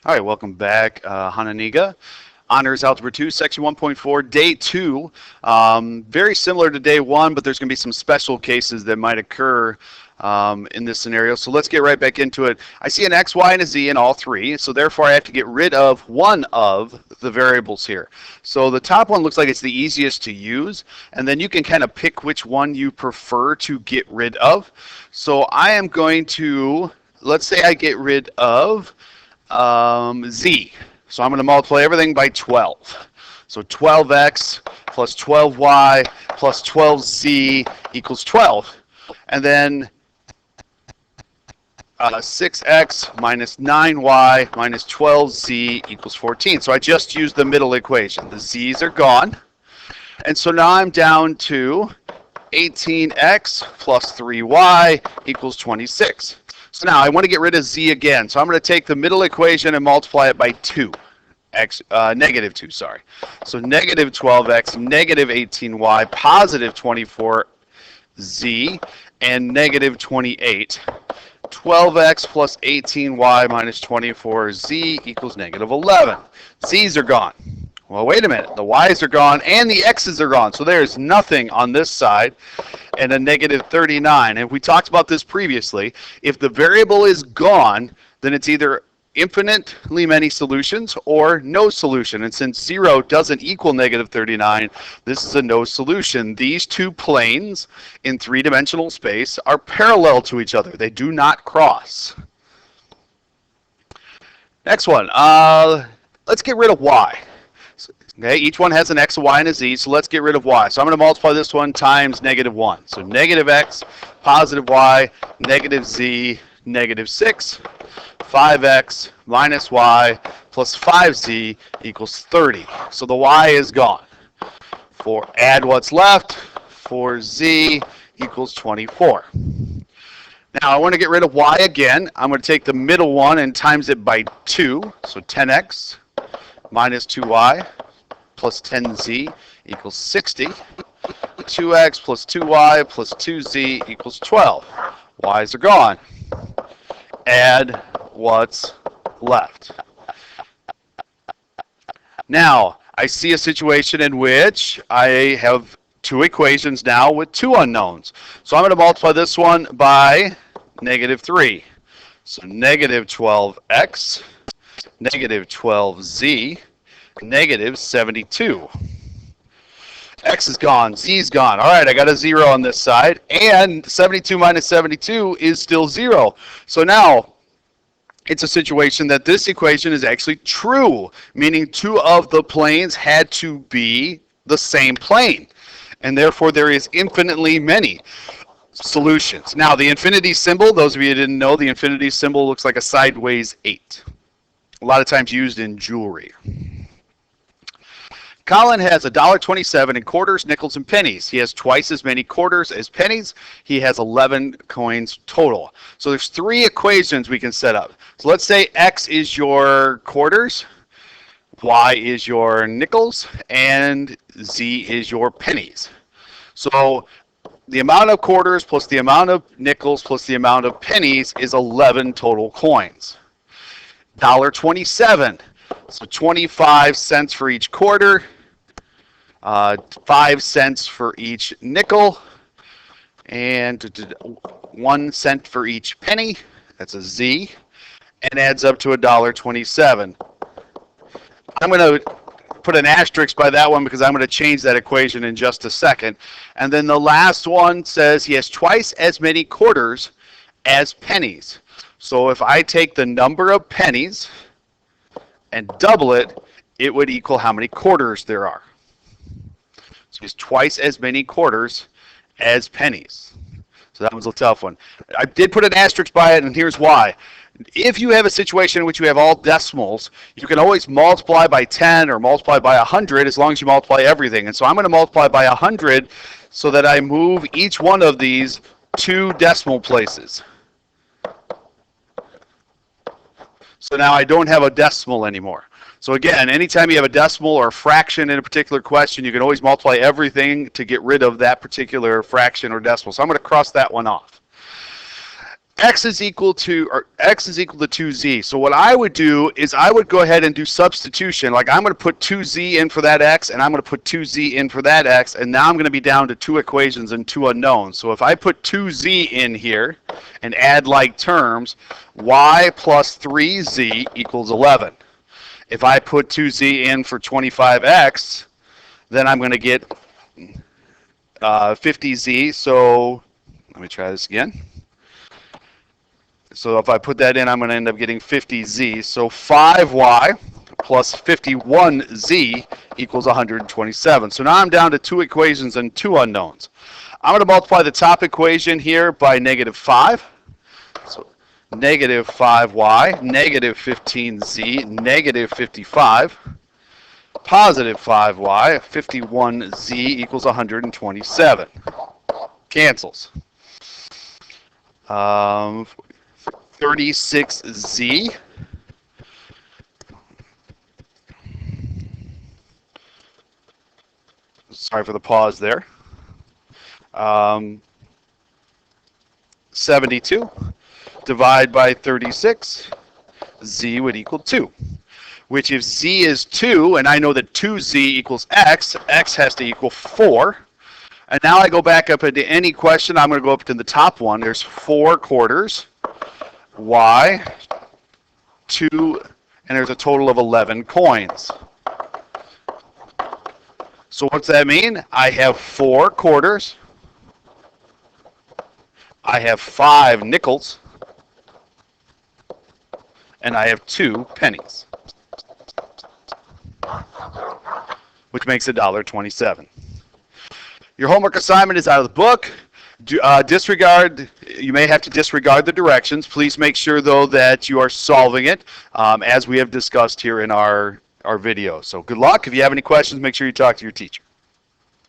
All right, welcome back, Hononegah. Honors Algebra 2, Section 1.4, Day 2. Very similar to Day 1, but there's going to be some special cases that might occur in this scenario. So let's get right back into it. I see an x, y, and a z in all three, so therefore I have to get rid of one of the variables here. So the top one looks like it's the easiest to use, and then you can kind of pick which one you prefer to get rid of. So I am going to, let's say I get rid of z. So I'm going to multiply everything by 12. So 12x plus 12y plus 12z equals 12. And then 6x minus 9y minus 12z equals 14. So I just used the middle equation. The z's are gone. And so now I'm down to 18x plus 3y equals 26. So now I want to get rid of z again. So I'm going to take the middle equation and multiply it by 2. Negative 2, sorry. So negative 12x, negative 18y, positive 24z, and negative 28. 12x plus 18y minus 24z equals negative 11. Z's are gone. Well, wait a minute. The y's are gone and the x's are gone. So there's nothing on this side and a negative 39. And we talked about this previously. If the variable is gone, then it's either infinitely many solutions or no solution. And since 0 doesn't equal negative 39, this is a no solution. These two planes in three-dimensional space are parallel to each other. They do not cross. Next one. Let's get rid of y. Okay, each one has an x, a y, and a z, so let's get rid of y. So I'm going to multiply this one times negative 1. So negative x, positive y, negative z, negative 6, 5x minus y plus 5z equals 30. So the y is gone. Add what's left, 4z equals 24. Now I want to get rid of y again. I'm going to take the middle one and times it by 2. So 10x minus 2y plus 10z equals 60. 2x plus 2y plus 2z equals 12. Y's are gone. Add what's left. Now, I see a situation in which I have two equations now with two unknowns. So I'm going to multiply this one by negative 3. So negative 12x, negative 12z, negative 72. X is gone, Z is gone. All right, I got a 0 on this side, and 72 minus 72 is still 0. So now it's a situation that this equation is actually true, meaning two of the planes had to be the same plane, and therefore there is infinitely many solutions. Now the infinity symbol, those of you who didn't know, the infinity symbol looks like a sideways 8. A lot of times used in jewelry. Colin has $1.27 in quarters, nickels, and pennies. He has twice as many quarters as pennies. He has 11 coins total. So there's three equations we can set up. So let's say X is your quarters, Y is your nickels, and Z is your pennies. So the amount of quarters plus the amount of nickels plus the amount of pennies is 11 total coins. $1.27. So 25 cents for each quarter, 5 cents for each nickel, and 1 cent for each penny. That's a Z, and adds up to $1.27. I'm going to put an asterisk by that one because I'm going to change that equation in just a second. And then the last one says he has twice as many quarters as pennies. So if I take the number of pennies and double it, it would equal how many quarters there are. So it's twice as many quarters as pennies. So that was a tough one. I did put an asterisk by it, and here's why. If you have a situation in which you have all decimals, you can always multiply by 10 or multiply by 100 as long as you multiply everything. And so I'm going to multiply by 100 so that I move each one of these 2 decimal places. So now I don't have a decimal anymore. So again, anytime you have a decimal or a fraction in a particular question, you can always multiply everything to get rid of that particular fraction or decimal. So I'm going to cross that one off. x is equal to 2z. So what I would do is I would go ahead and do substitution. Like I'm going to put 2z in for that x, and I'm going to put 2z in for that x, and now I'm going to be down to 2 equations and 2 unknowns. So if I put 2z in here and add like terms, y plus 3z equals 11. If I put 2z in for 25x, then I'm going to get 50z. So let me try this again. So if I put that in, I'm going to end up getting 50z. So 5y plus 51z equals 127. So now I'm down to 2 equations and 2 unknowns. I'm going to multiply the top equation here by negative 5. So negative 5y, negative 15z, negative 55. Positive 5y, 51z equals 127. Cancels. 36z sorry for the pause there. 72 divide by 36, z would equal 2, which if z is 2, and I know that 2z equals x, x has to equal 4. And now I go back up into any question. I'm going to go up to the top one. There's 4 quarters. Y, 2, and there's a total of 11 coins. So what's that mean? I have 4 quarters. I have 5 nickels. And I have 2 pennies, which makes $1.27. Your homework assignment is out of the book. Disregard, you may have to disregard the directions. Please make sure, though, that you are solving it as we have discussed here in our video. So good luck. If you have any questions, make sure you talk to your teacher.